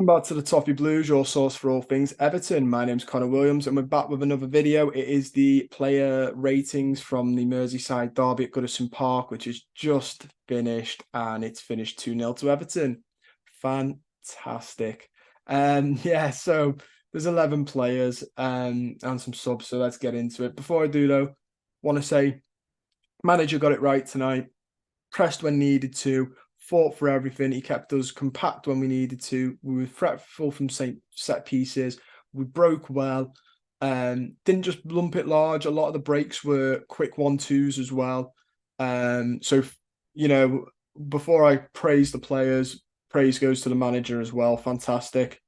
Welcome back to the Toffee Blues, your source for all things Everton. My name's Connor Williams, and we're back with another video. It is the player ratings from the Merseyside derby at Goodison Park, which has just finished, and it's finished 2-0 to Everton. Fantastic. So there's 11 players and some subs, so let's get into it. Before I do, though, want to say manager got it right tonight, pressed when needed to, fought for everything. He kept us compact when we needed to. We were fretful from set pieces. We broke well. Didn't just lump it large. A lot of the breaks were quick 1-2s as well. Before I praise the players, praise goes to the manager as well. Fantastic.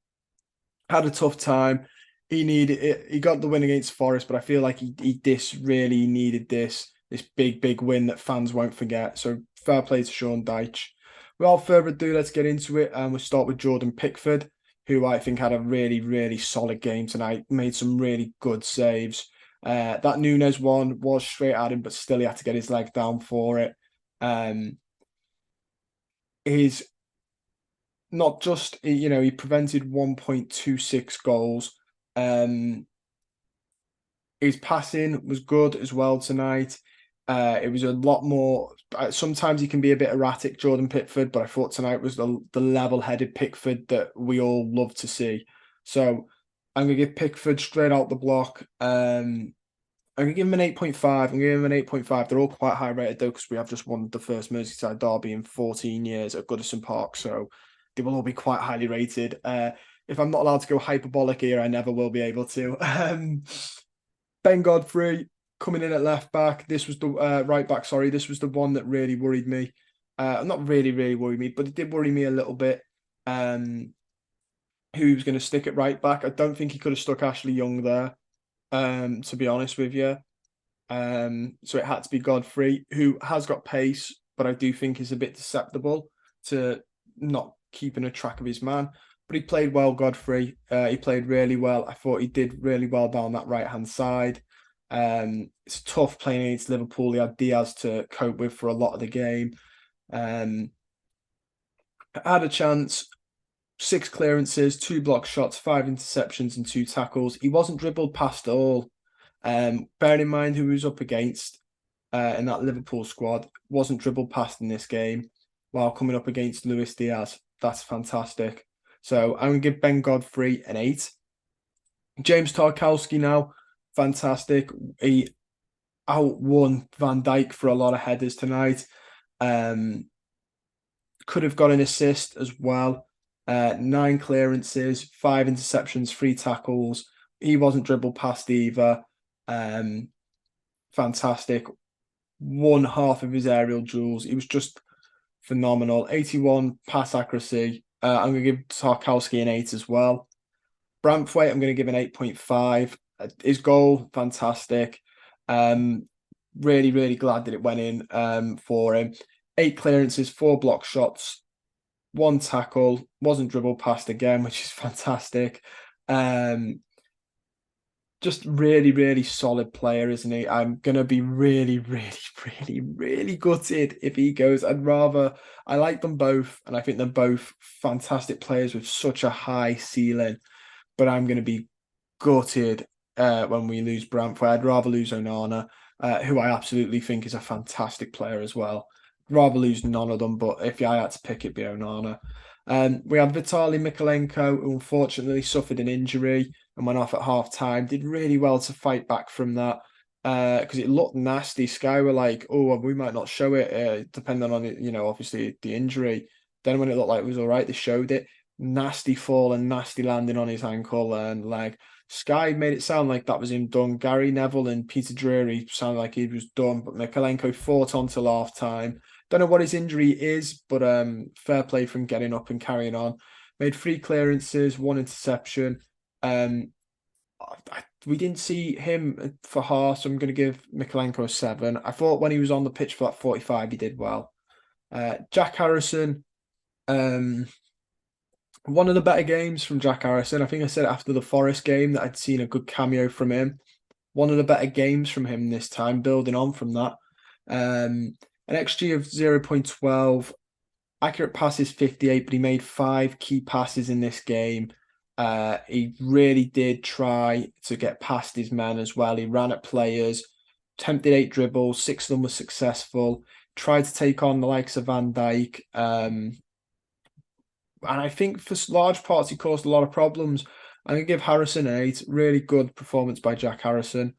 Had a tough time. He needed it. He got the win against Forest, but I feel like he really needed this big win that fans won't forget. So fair play to Sean Dyche. Without further ado, let's get into it. And we'll start with Jordan Pickford, who I think had a really solid game tonight. Made some really good saves. That Nunes one was straight at him, but still he had to get his leg down for it. He's not just, he prevented 1.26 goals. His passing was good as well tonight. It was a lot more. Sometimes he can be a bit erratic, Jordan Pickford, but I thought tonight was the level-headed Pickford that we all love to see. So I'm going to give Pickford straight out the block. I'm going to give him an 8.5. I'm going to give him an 8.5. They're all quite high rated, though, because we have just won the first Merseyside derby in 14 years at Goodison Park. So they will all be quite highly rated. If I'm not allowed to go hyperbolic here, I never will be able to. Ben Godfrey coming in at left back. This was the right back. Sorry, this was the one that really worried me. Not really worried me, but it did worry me a little bit. Who he was going to stick at right back? I don't think he could have stuck Ashley Young there. To be honest with you, so it had to be Godfrey, who has got pace, but I do think is a bit susceptible to not keeping a track of his man. But he played well, Godfrey. He played really well. I thought he did really well down that right-hand side. It's tough playing against Liverpool. He had Diaz to cope with for a lot of the game. Had a chance, 6 clearances, 2 block shots, 5 interceptions and 2 tackles. He wasn't dribbled past at all. Bearing in mind who he was up against in that Liverpool squad, wasn't dribbled past in this game while coming up against Luis Diaz. That's fantastic. So I'm going to give Ben Godfrey an 8. James Tarkowski now, fantastic. He outwon Van Dijk for a lot of headers tonight. Could have got an assist as well. 9 clearances, 5 interceptions, 3 tackles. He wasn't dribbled past either. Fantastic. Won half of his aerial duels. He was just phenomenal. 81 pass accuracy. I'm going to give Tarkowski an 8 as well. Branthwaite, I'm going to give an 8.5. His goal, fantastic. Really glad that it went in for him. 8 clearances, 4 block shots, 1 tackle, wasn't dribbled past again, which is fantastic. Just really solid player, isn't he? I'm gonna be really gutted if he goes. I like them both, and I think they're both fantastic players with such a high ceiling. But I'm gonna be gutted when we lose Branthwaite. I'd rather lose Onana, who I absolutely think is a fantastic player as well. I'd rather lose none of them, but if I had to pick, it'd be Onana. We had Vitaly Mykolenko, who unfortunately suffered an injury and went off at half time. Did really well to fight back from that because it looked nasty. Sky were like, oh, we might not show it depending on it, obviously the injury. Then when it looked like it was all right, they showed it. Nasty fall and nasty landing on his ankle and leg. Sky made it sound like that was him done. Gary Neville and Peter Drury sounded like he was done, but Mykolenko fought on till half time. Don't know what his injury is, but fair play from getting up and carrying on. Made 3 clearances, 1 interception. We didn't see him for half, so I'm going to give Mykolenko a 7. I thought when he was on the pitch for that 45, he did well. Jack Harrison, one of the better games from Jack Harrison. I think I said after the Forest game that I'd seen a good cameo from him. One of the better games from him this time, building on from that. An XG of 0.12. Accurate passes 58, but he made 5 key passes in this game. He really did try to get past his man as well. He ran at players, attempted 8 dribbles, 6 of them were successful. Tried to take on the likes of Van Dijk. And I think for large parts, he caused a lot of problems. I'm going to give Harrison an 8. Really good performance by Jack Harrison.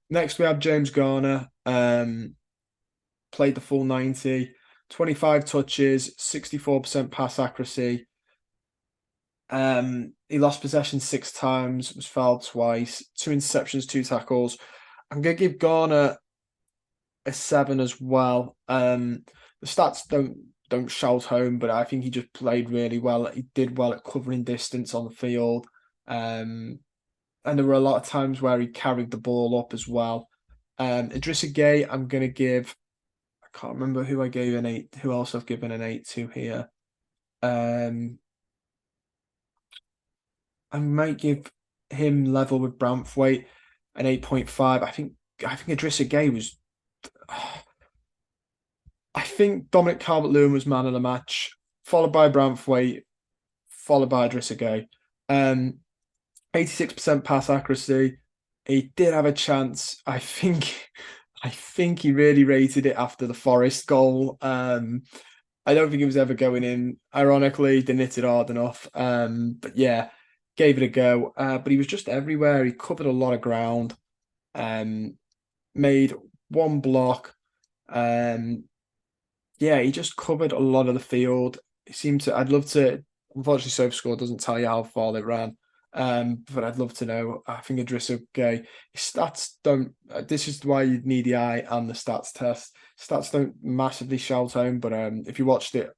Next, we have James Garner. Played the full 90, 25 touches, 64% pass accuracy. He lost possession 6 times, was fouled twice, 2 interceptions, 2 tackles. I'm going to give Garner a 7 as well. The stats don't shout home, but I think he just played really well. He did well at covering distance on the field. And there were a lot of times where he carried the ball up as well. Idrissa Gueye, I'm going to give, I can't remember who I gave an 8, who else I've given an 8 to here. I might give him level with Branthwaite an 8.5. I think Idrissa Gueye was. I think Dominic Calvert-Lewin was man of the match, followed by Branthwaite, followed by Idrissa Gueye. 86% pass accuracy. He did have a chance. I think he really rated it after the Forest goal. I don't think it was ever going in. Ironically, didn't hit it hard enough. But yeah, gave it a go. But he was just everywhere. He covered a lot of ground. Made 1 block. Yeah, he just covered a lot of the field. He seemed to. I'd love to. Unfortunately, SofaScore doesn't tell you how far they ran. But I'd love to know. I think Idrissa Gueye, his stats don't. This is why you need the eye and the stats test. Stats don't massively shout home, but if you watched it,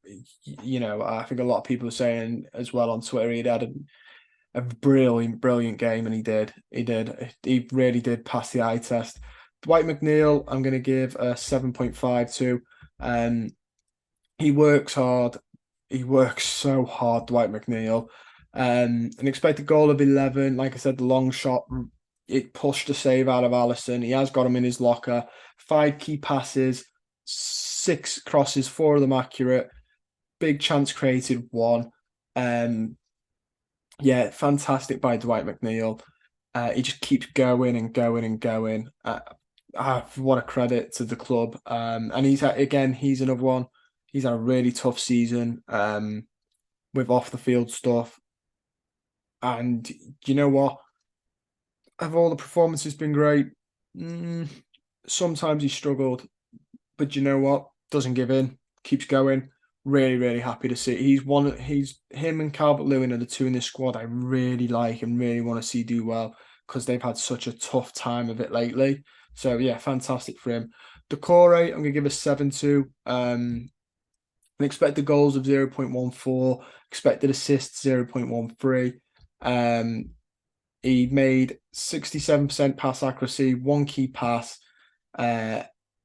I think a lot of people are saying as well on Twitter he had a brilliant game, and he did. He really did pass the eye test. Dwight McNeil, I'm going to give a 7.5 to. He works hard. He works so hard, Dwight McNeil. An expected goal of 11. Like I said, the long shot, it pushed a save out of Alisson. He has got him in his locker. 5 key passes, 6 crosses, 4 of them accurate. Big chance created, 1. Yeah, fantastic by Dwight McNeil. He just keeps going and going and going. What a credit to the club. And he's another one. He's had a really tough season with off the field stuff. And you know what? Have all the performances been great? Sometimes he struggled, but you know what? Doesn't give in, keeps going. Really, really happy to see. Him and Calvert-Lewin are the 2 in this squad I really like and really want to see do well, because they've had such a tough time of it lately. So yeah, fantastic for him. Decore, I'm gonna give a 7 to. Expected goals of 0.14, expected assists 0.13. He made 67% pass accuracy, 1 key pass,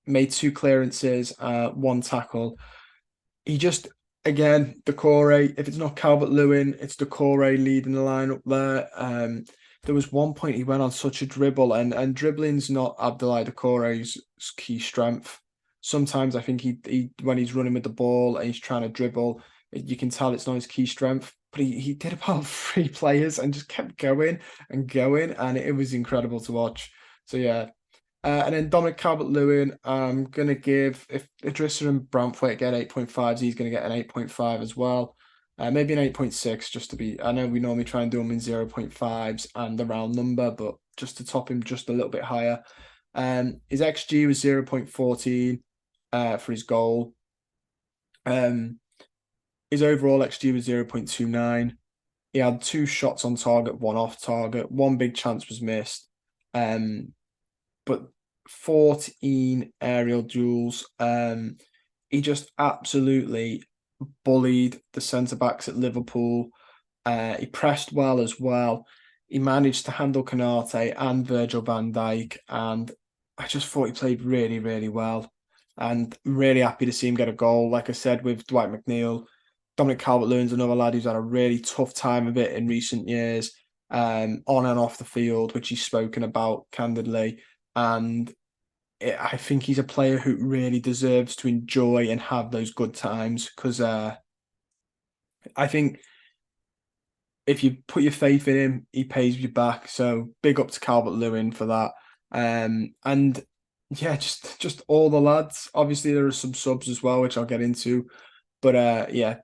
made 2 clearances, 1 tackle. He just, again, Decore, if it's not Calvert-Lewin, it's Decore leading the line up there. There was one point he went on such a dribble, and dribbling's not Abdoulaye Decore's key strength. Sometimes I think he when he's running with the ball and he's trying to dribble, you can tell it's not his key strength. But he did about 3 players and just kept going and going, and it was incredible to watch. So yeah. And then Dominic Calvert-Lewin, I'm going to give, if Idrissa and Branthwaite get 8.5s, he's going to get an 8.5 as well. Maybe an 8.6 just to be, I know we normally try and do them in 0.5s and the round number, but just to top him just a little bit higher. His XG was 0.14 for his goal. His overall XG was 0.29. He had 2 shots on target, 1 off target, 1 big chance was missed. But 14 aerial duels. He just absolutely bullied the centre-backs at Liverpool. He pressed well as well. He managed to handle Konate and Virgil van Dijk, and I just thought he played really, really well. And really happy to see him get a goal. Like I said, with Dwight McNeil, Dominic Calvert-Lewin's another lad who's had a really tough time of it in recent years, on and off the field, which he's spoken about candidly. And I think he's a player who really deserves to enjoy and have those good times, because I think if you put your faith in him, he pays you back. So big up to Calvert-Lewin for that. And yeah, just all the lads. Obviously, there are some subs as well, which I'll get into. But yeah,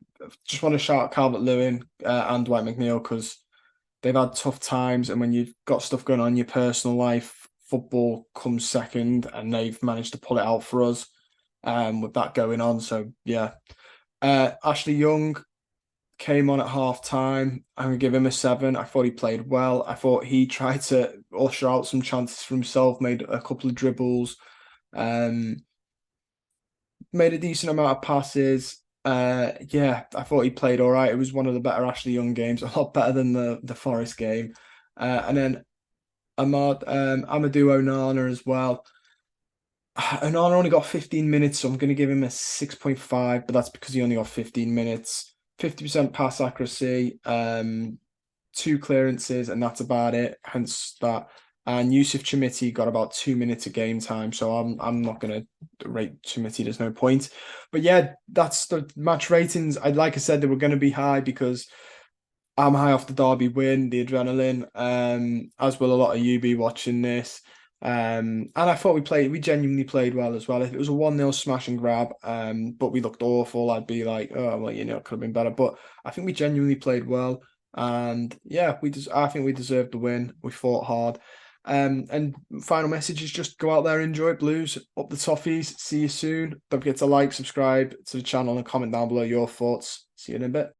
just want to shout out Calvert-Lewin and Dwight McNeil because they've had tough times, and when you've got stuff going on in your personal life, football comes second, and they've managed to pull it out for us with that going on. So yeah, Ashley Young came on at half time. I'm gonna give him a 7. I thought he played well. I thought he tried to usher out some chances for himself, made a couple of dribbles, um, made a decent amount of passes. Yeah, I thought he played all right. It was one of the better Ashley Young games, a lot better than the Forest game. And then Amadou Onana as well. Onana only got 15 minutes, so I'm going to give him a 6.5, but that's because he only got 15 minutes. 50% pass accuracy, 2 clearances, and that's about it. Hence that. And Yusuf Chamiti got about 2 minutes of game time, so I'm not going to rate Chamiti. There's no point. But yeah, that's the match ratings. Like I said, they were going to be high because I'm high off the Derby win, the adrenaline, as will a lot of you be watching this. And I thought we genuinely played well as well. If it was a 1-0 smash and grab, but we looked awful, I'd be like, oh, well, it could have been better. But I think we genuinely played well. And yeah, I think we deserved the win. We fought hard. And final message is just go out there, enjoy it, Blues, up the toffees. See you soon. Don't forget to like, subscribe to the channel, and comment down below your thoughts. See you in a bit.